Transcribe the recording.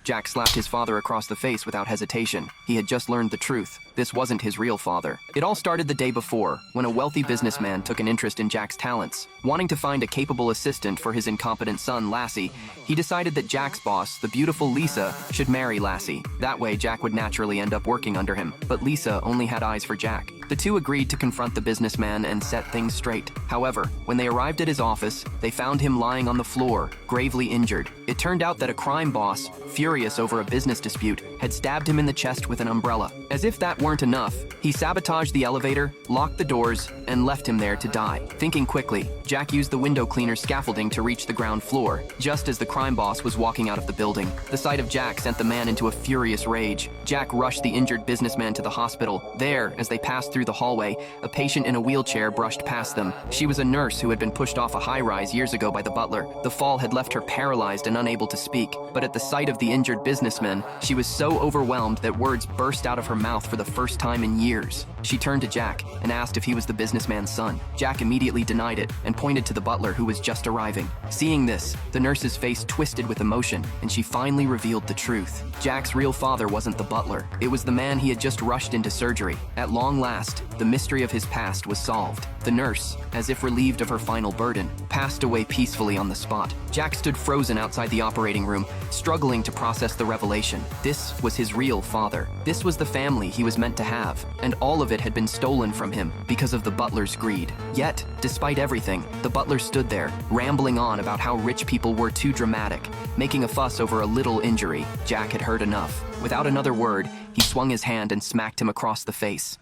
Jack slapped his father across the face without hesitation. He had just learned the truth. This wasn't his real father. It all started the day before, when a wealthy businessman took an interest in Jack's talents. Wanting to find a capable assistant for his incompetent son, Lassie, he decided that Jack's boss, the beautiful Lisa, should marry Lassie. That way, Jack would naturally end up working under him. But Lisa only had eyes for Jack. The two agreed to confront the businessman and set things straight. However, when they arrived at his office, they found him lying on the floor, gravely injured. It turned out that a crime boss, furious over a business dispute, had stabbed him in the chest with an umbrella. As if that weren't enough, he sabotaged the elevator, locked the doors, and left him there to die. Thinking quickly, Jack used the window cleaner scaffolding to reach the ground floor, just as the crime boss was walking out of the building. The sight of Jack sent the man into a furious rage. Jack rushed the injured businessman to the hospital. There, as they passed through the hallway, a patient in a wheelchair brushed past them. She was a nurse who had been pushed off a high-rise years ago by the butler. The fall had left her paralyzed and unable to speak, but at the sight of the injured businessman, she was so overwhelmed that words burst out of her mouth for the first time in years. She turned to Jack and asked if he was the businessman's son. Jack immediately denied it and pointed to the butler who was just arriving. Seeing this, the nurse's face twisted with emotion, and she finally revealed the truth. Jack's real father wasn't the butler. It was the man he had just rushed into surgery. At long last, the mystery of his past was solved. The nurse, as if relieved of her final burden, passed away peacefully on the spot. Jack stood frozen outside the operating room, struggling to process the revelation. This was his real father. This was the family he was meant to have, and all of it had been stolen from him because of the butler's greed. Yet, despite everything, the butler stood there, rambling on about how rich people were too dramatic, making a fuss over a little injury. Jack had heard enough. Without another word, he swung his hand and smacked him across the face.